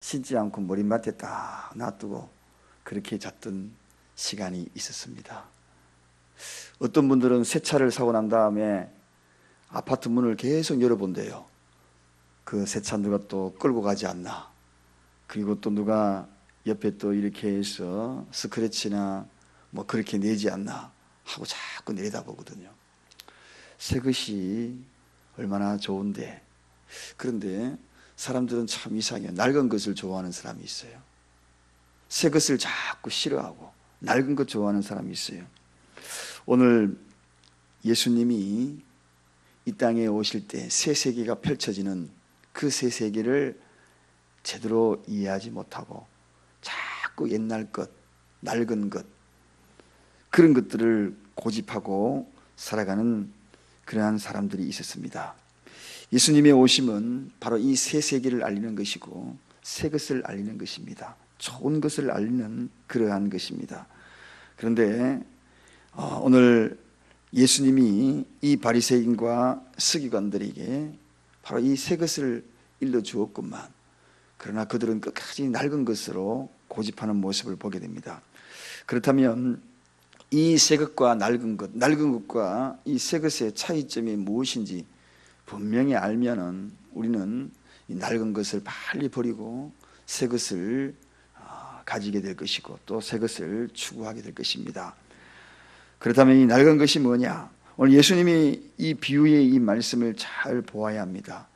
신지 않고 머리맡에 딱 놔두고 그렇게 잤던 시간이 있었습니다. 어떤 분들은 새 차를 사고 난 다음에 아파트 문을 계속 열어본대요. 그 새 차 누가 또 끌고 가지 않나, 그리고 또 누가 옆에 또 이렇게 해서 스크래치나 뭐 그렇게 내지 않나 하고 자꾸 내려다보거든요. 새 것이 얼마나 좋은데. 그런데 사람들은 참 이상해요. 낡은 것을 좋아하는 사람이 있어요. 새 것을 자꾸 싫어하고 낡은 것 좋아하는 사람이 있어요. 오늘 예수님이 이 땅에 오실 때 새 세계가 펼쳐지는 그 새 세계를 제대로 이해하지 못하고 자꾸 옛날 것, 낡은 것, 그런 것들을 고집하고 살아가는 그러한 사람들이 있었습니다. 예수님의 오심은 바로 이 새 세계를 알리는 것이고 새 것을 알리는 것입니다. 좋은 것을 알리는 그러한 것입니다. 그런데 오늘 예수님이 이 바리새인과 서기관들에게 바로 이 새 것을 일러주었구만. 그러나 그들은 끝까지 낡은 것으로 고집하는 모습을 보게 됩니다. 그렇다면 이 새 것과 낡은 것과 이 새 것의 차이점이 무엇인지 분명히 알면은 우리는 이 낡은 것을 빨리 버리고 새 것을 가지게 될 것이고 또 새 것을 추구하게 될 것입니다. 그렇다면 이 낡은 것이 뭐냐? 오늘 예수님이 이 비유의 이 말씀을 잘 보아야 합니다.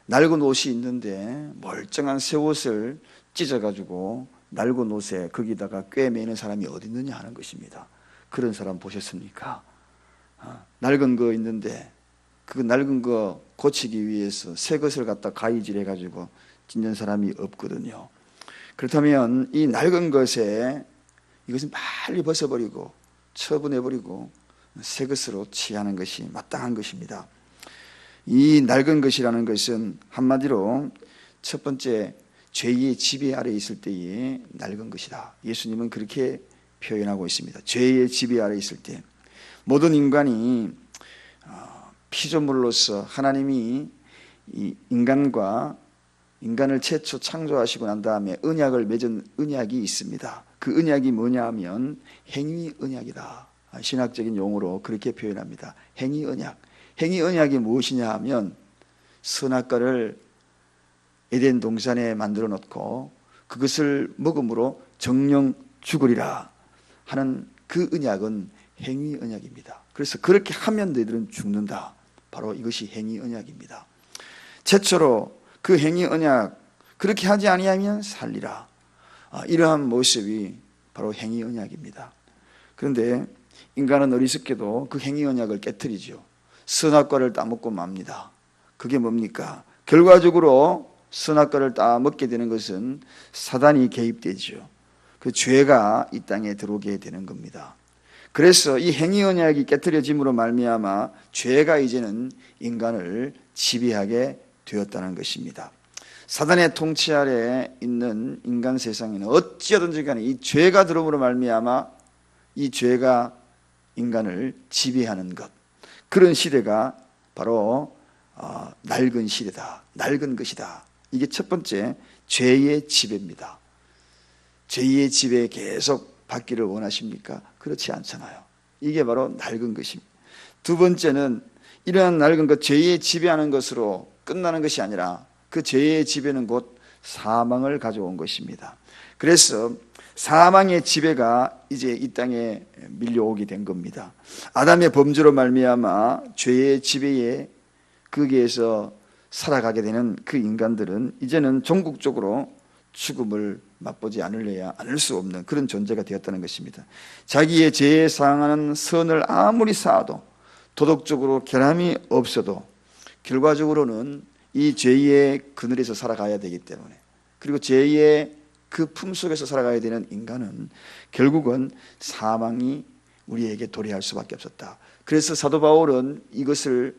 낡은 옷이 있는데 멀쩡한 새 옷을 찢어가지고 낡은 옷에 거기다가 꿰매는 사람이 어디 있느냐 하는 것입니다. 그런 사람 보셨습니까? 낡은 거 있는데 그 낡은 거 고치기 위해서 새 것을 갖다 가위질 해가지고 찢는 사람이 없거든요. 그렇다면 이 낡은 것에 이것은 빨리 벗어버리고 처분해버리고 새 것으로 취하는 것이 마땅한 것입니다. 이 낡은 것이라는 것은 한마디로 첫 번째 죄의 지배 아래 있을 때의 낡은 것이다. 예수님은 그렇게 표현하고 있습니다. 죄의 지배 아래 있을 때 모든 인간이 피조물로서 하나님이 이 인간을 최초 창조하시고 난 다음에 언약을 맺은 언약이 있습니다. 그 언약이 뭐냐 하면 행위 언약이다. 신학적인 용어로 그렇게 표현합니다. 행위 언약. 행위 언약이 무엇이냐 하면 선악과를 에덴 동산에 만들어 놓고 그것을 먹음으로 정령 죽으리라 하는 그 언약은 행위 언약입니다. 그래서 그렇게 하면 너희들은 죽는다. 바로 이것이 행위 언약입니다. 최초로 그 행위 언약, 그렇게 하지 아니하면 살리라. 이러한 모습이 바로 행위 언약입니다. 그런데 인간은 어리석게도 그 행위 언약을 깨뜨리죠. 선악과를 따먹고 맙니다. 그게 뭡니까? 결과적으로 선악과를 따먹게 되는 것은 사단이 개입되죠. 그 죄가 이 땅에 들어오게 되는 겁니다. 그래서 이 행위 언약이 깨뜨려짐으로 말미암아 죄가 이제는 인간을 지배하게 되었다는 것입니다. 사단의 통치 아래 있는 인간 세상에는 어찌하든지 간에 이 죄가 들어옴으로 말미암아 이 죄가 인간을 지배하는 것, 그런 시대가 바로 낡은 시대다, 낡은 것이다. 이게 첫 번째 죄의 지배입니다. 죄의 지배에 계속 받기를 원하십니까? 그렇지 않잖아요. 이게 바로 낡은 것입니다. 두 번째는 이러한 낡은 것, 죄의 지배하는 것으로 끝나는 것이 아니라 그 죄의 지배는 곧 사망을 가져온 것입니다. 그래서 사망의 지배가 이제 이 땅에 밀려오게 된 겁니다. 아담의 범죄로 말미암아 죄의 지배에 거기에서 살아가게 되는 그 인간들은 이제는 종국적으로 죽음을 맛보지 않을 수 없는 그런 존재가 되었다는 것입니다. 자기의 죄에 상하는 선을 아무리 쌓아도 도덕적으로 결함이 없어도 결과적으로는 이 죄의 그늘에서 살아가야 되기 때문에, 그리고 죄의 그 품속에서 살아가야 되는 인간은 결국은 사망이 우리에게 도래할 수밖에 없었다. 그래서 사도 바울은 이것을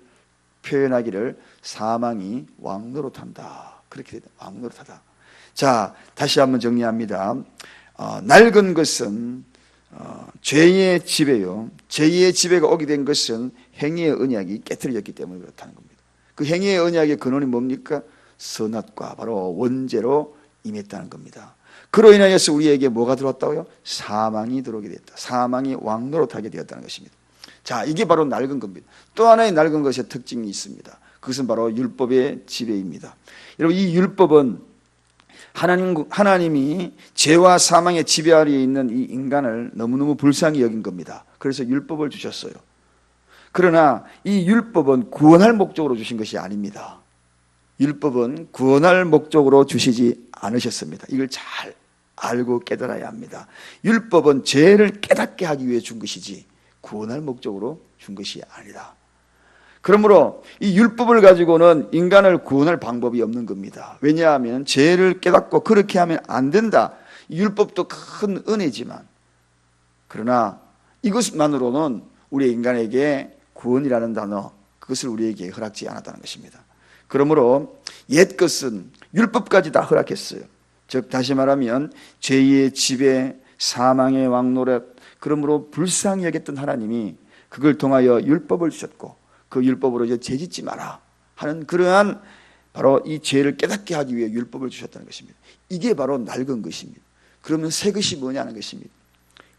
표현하기를 사망이 왕노릇한다. 그렇게 왕노릇하다. 자, 다시 한번 정리합니다. 낡은 것은 죄의 지배요. 죄의 지배가 오게 된 것은 행위의 언약이 깨트려졌기 때문에 그렇다는 겁니다. 그 행위의 언약의 근원이 뭡니까? 선악과, 바로 원죄로 임했다는 겁니다. 그로 인하여서 우리에게 뭐가 들어왔다고요? 사망이 들어오게 됐다. 사망이 왕노릇하게 되었다는 것입니다. 자, 이게 바로 낡은 겁니다. 또 하나의 낡은 것의 특징이 있습니다. 그것은 바로 율법의 지배입니다. 여러분, 이 율법은 하나님이 죄와 사망의 지배 아래에 있는 이 인간을 너무너무 불쌍히 여긴 겁니다. 그래서 율법을 주셨어요. 그러나 이 율법은 구원할 목적으로 주신 것이 아닙니다. 율법은 구원할 목적으로 주시지 않으셨습니다. 이걸 잘 알고 깨달아야 합니다. 율법은 죄를 깨닫게 하기 위해 준 것이지 구원할 목적으로 준 것이 아니다. 그러므로 이 율법을 가지고는 인간을 구원할 방법이 없는 겁니다. 왜냐하면 죄를 깨닫고 그렇게 하면 안 된다. 율법도 큰 은혜지만, 그러나 이것만으로는 우리 인간에게 구원이라는 단어, 그것을 우리에게 허락지 않았다는 것입니다. 그러므로 옛 것은 율법까지 다 허락했어요. 즉 다시 말하면 죄의 지배, 사망의 왕노릇, 그러므로 불쌍히 여겼던 하나님이 그걸 통하여 율법을 주셨고, 그 율법으로 이제 죄짓지 마라 하는 그러한 바로 이 죄를 깨닫게 하기 위해 율법을 주셨다는 것입니다. 이게 바로 낡은 것입니다. 그러면 새 것이 뭐냐는 것입니다.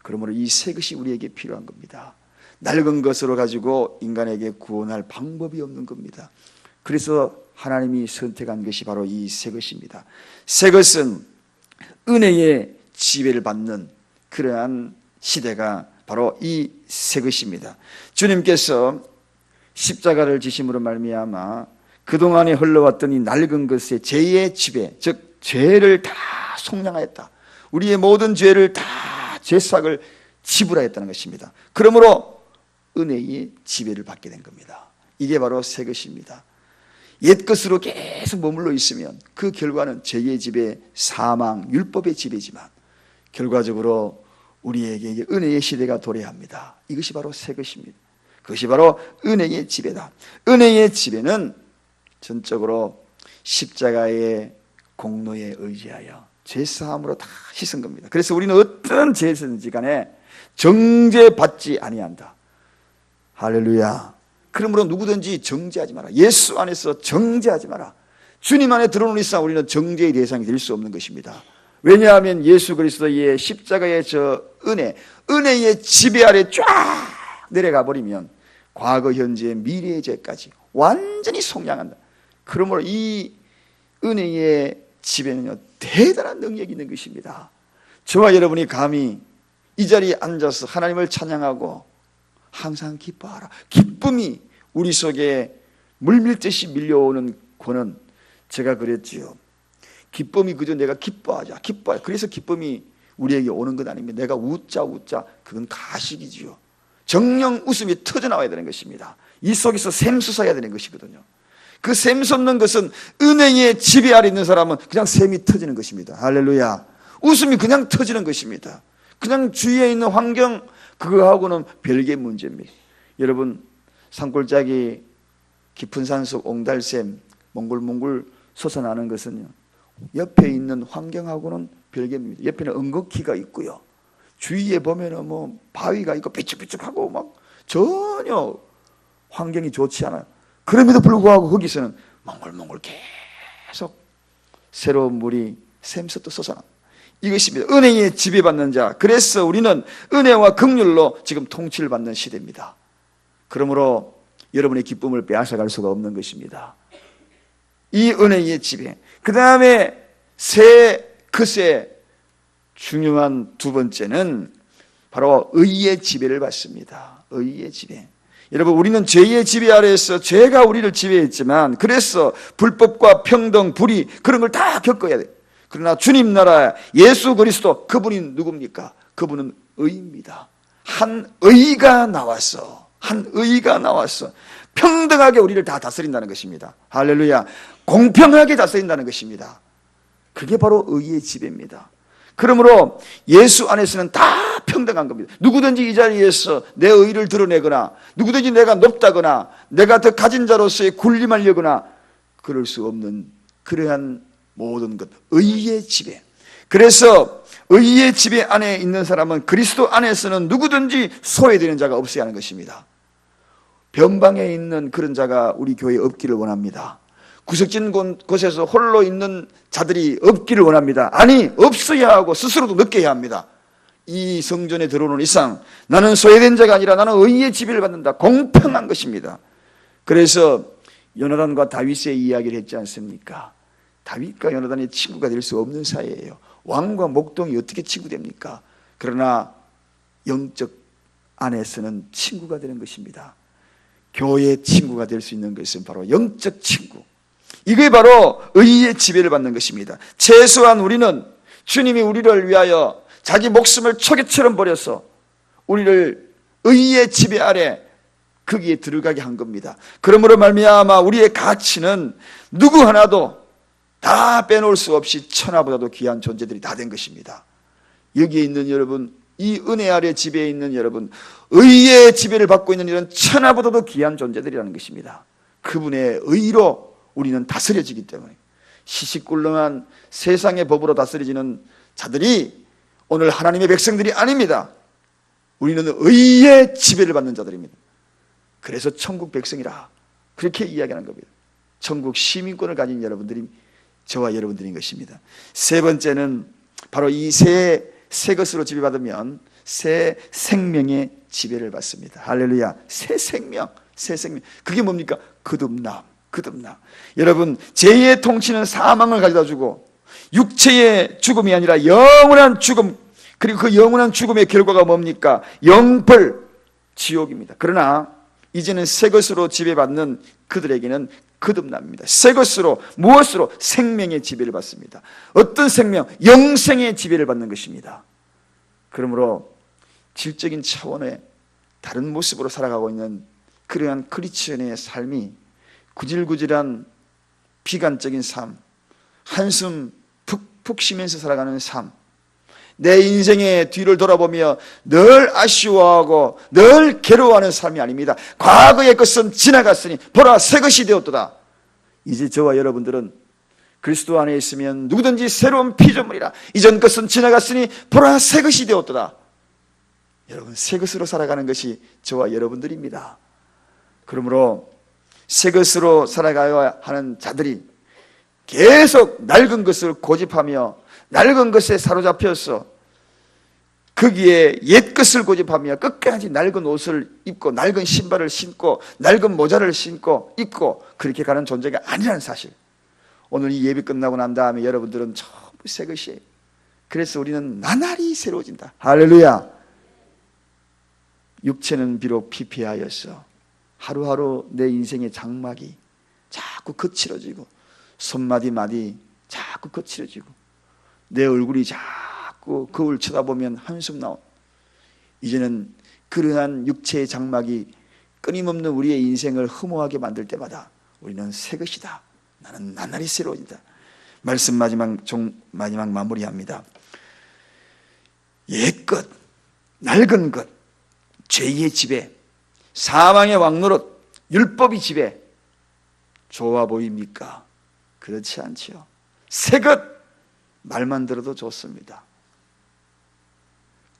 그러므로 이 새 것이 우리에게 필요한 겁니다. 낡은 것으로 가지고 인간에게 구원할 방법이 없는 겁니다. 그래서 하나님이 선택한 것이 바로 이 새 것입니다. 새 것은 은혜의 지배를 받는 그러한 시대가 바로 이 새 것입니다. 주님께서 십자가를 지심으로 말미암아 그동안에 흘러왔던 이 낡은 것의 죄의 지배, 즉 죄를 다 속량하였다. 우리의 모든 죄를 다 죄삭을 지불하였다는 것입니다. 그러므로 은혜의 지배를 받게 된 겁니다. 이게 바로 새 것입니다. 옛 것으로 계속 머물러 있으면 그 결과는 죄의 지배, 사망, 율법의 지배지만 결과적으로 우리에게 은혜의 시대가 도래합니다. 이것이 바로 새 것입니다. 그것이 바로 은혜의 지배다. 은혜의 지배는 전적으로 십자가의 공로에 의지하여 죄사함으로 다 씻은 겁니다. 그래서 우리는 어떤 죄든지 간에 정죄받지 아니한다. 할렐루야. 그러므로 누구든지 정죄하지 마라. 예수 안에서 정죄하지 마라. 주님 안에 들어오는 이상 우리는 정죄의 대상이 될 수 없는 것입니다. 왜냐하면 예수 그리스도의 십자가의 저 은혜의 지배 아래 쫙 내려가 버리면 과거, 현재, 미래의 죄까지 완전히 속량한다. 그러므로 이 은혜의 지배는요, 대단한 능력이 있는 것입니다. 저와 여러분이 감히 이 자리에 앉아서 하나님을 찬양하고 항상 기뻐하라. 기쁨이 우리 속에 물밀듯이 밀려오는 권은, 제가 그랬지요. 기쁨이 그저 내가 기뻐하자. 그래서 기쁨이 우리에게 오는 것 아닙니다. 내가 웃자. 그건 가식이지요. 정령 웃음이 터져나와야 되는 것입니다. 이 속에서 샘솟아야 되는 것이거든요. 그 샘솟는 것은 은혜의 지배 아래 있는 사람은 그냥 샘이 터지는 것입니다. 할렐루야. 웃음이 그냥 터지는 것입니다. 그냥 주위에 있는 환경, 그거하고는 별개의 문제입니다. 여러분, 산골짜기 깊은 산속 옹달샘 몽글몽글 솟아나는 것은요, 옆에 있는 환경하고는 별개입니다. 옆에는 은거키가 있고요, 주위에 보면은 뭐 바위가 있고 삐쭉삐쭉하고 막 전혀 환경이 좋지 않아요. 그럼에도 불구하고 거기서는 몽글몽글 계속 새로운 물이 샘솟듯 솟아나. 이것입니다. 은혜에 지배받는 자. 그래서 우리는 은혜와 긍휼로 지금 통치를 받는 시대입니다. 그러므로 여러분의 기쁨을 빼앗아갈 수가 없는 것입니다. 이 은혜의 지배. 그 다음에 새 것의 중요한 두 번째는 바로 의의 지배를 받습니다. 의의 지배. 여러분, 우리는 죄의 지배 아래에서 죄가 우리를 지배했지만, 그래서 불법과 평등, 불의, 그런 걸 다 겪어야 돼요. 그러나 주님 나라 예수 그리스도, 그분이 누굽니까? 그분은 의입니다. 한 의가 나와서 평등하게 우리를 다 다스린다는 것입니다. 할렐루야. 공평하게 다스린다는 것입니다. 그게 바로 의의 지배입니다. 그러므로 예수 안에서는 다 평등한 겁니다. 누구든지 이 자리에서 내 의를 드러내거나, 누구든지 내가 높다거나 내가 더 가진 자로서의 군림하려거나 그럴 수 없는 그러한 모든 것, 의의 지배. 그래서 의의 지배 안에 있는 사람은 그리스도 안에서는 누구든지 소외되는 자가 없어야 하는 것입니다. 변방에 있는 그런 자가 우리 교회에 없기를 원합니다. 구석진 곳에서 홀로 있는 자들이 없기를 원합니다. 아니, 없어야 하고 스스로도 느껴야 합니다. 이 성전에 들어오는 이상 나는 소외된 자가 아니라 나는 의의 지배를 받는다. 공평한 것입니다. 그래서 요나단과 다윗의 이야기를 했지 않습니까? 다윗과 요나단이 친구가 될 수 없는 사이예요. 왕과 목동이 어떻게 친구 됩니까? 그러나 영적 안에서는 친구가 되는 것입니다. 교회의 친구가 될 수 있는 것은 바로 영적 친구. 이게 바로 의의 지배를 받는 것입니다. 최소한 우리는 주님이 우리를 위하여 자기 목숨을 초계처럼 버려서 우리를 의의 지배 아래 거기에 들어가게 한 겁니다. 그러므로 말미암아 우리의 가치는 누구 하나도 다 빼놓을 수 없이 천하보다도 귀한 존재들이 다 된 것입니다. 여기에 있는 여러분, 이 은혜 아래 지배에 있는 여러분, 의의 지배를 받고 있는 이런 천하보다도 귀한 존재들이라는 것입니다. 그분의 의로 우리는 다스려지기 때문에 시시꿀렁한 세상의 법으로 다스려지는 자들이 오늘 하나님의 백성들이 아닙니다. 우리는 의의 지배를 받는 자들입니다. 그래서 천국 백성이라 그렇게 이야기하는 겁니다. 천국 시민권을 가진 여러분들이 저와 여러분들인 것입니다. 세 번째는 바로 이 새 것으로 지배받으면 새 생명의 지배를 받습니다. 할렐루야. 새 생명. 그게 뭡니까? 거듭남. 여러분, 죄의 통치는 사망을 가져다 주고 육체의 죽음이 아니라 영원한 죽음, 그리고 그 영원한 죽음의 결과가 뭡니까? 영벌, 지옥입니다. 그러나 이제는 새 것으로 지배받는 그들에게는 거듭납니다. 새 것으로, 무엇으로? 생명의 지배를 받습니다. 어떤 생명? 영생의 지배를 받는 것입니다. 그러므로 질적인 차원의 다른 모습으로 살아가고 있는 그러한 크리스천의 삶이 구질구질한 비관적인 삶, 한숨 푹푹 쉬면서 살아가는 삶, 내 인생의 뒤를 돌아보며 늘 아쉬워하고 늘 괴로워하는 삶이 아닙니다. 과거의 것은 지나갔으니 보라 새 것이 되었도다. 이제 저와 여러분들은 그리스도 안에 있으면 누구든지 새로운 피조물이라. 이전 것은 지나갔으니 보라 새 것이 되었도다. 여러분, 새 것으로 살아가는 것이 저와 여러분들입니다. 그러므로 새 것으로 살아가야 하는 자들이 계속 낡은 것을 고집하며 낡은 것에 사로잡혀서 거기에 옛 것을 고집하며 끝까지 낡은 옷을 입고 낡은 신발을 신고 낡은 모자를 신고 입고 그렇게 가는 존재가 아니라는 사실. 오늘 이 예배 끝나고 난 다음에 여러분들은 전부 새 것이에요. 그래서 우리는 나날이 새로워진다. 할렐루야. 육체는 비록 피폐하였어. 하루하루 내 인생의 장막이 자꾸 거칠어지고 손마디마디 자꾸 거칠어지고 내 얼굴이 자꾸 거울 쳐다보면 한숨 나온, 이제는 그러한 육체의 장막이 끊임없는 우리의 인생을 허무하게 만들 때마다 우리는 새 것이다. 나는 나날이 새로워진다. 말씀 마지막 마무리합니다. 옛것, 낡은 것, 죄의 지배, 사망의 왕노릇, 율법이 지배, 좋아 보입니까? 그렇지 않지요. 새것, 말만 들어도 좋습니다.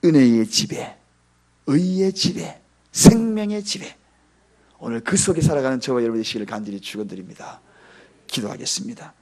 은혜의 지배, 의의 지배, 생명의 지배, 오늘 그 속에 살아가는 저와 여러분의 시기를 간절히 축원드립니다. 기도하겠습니다.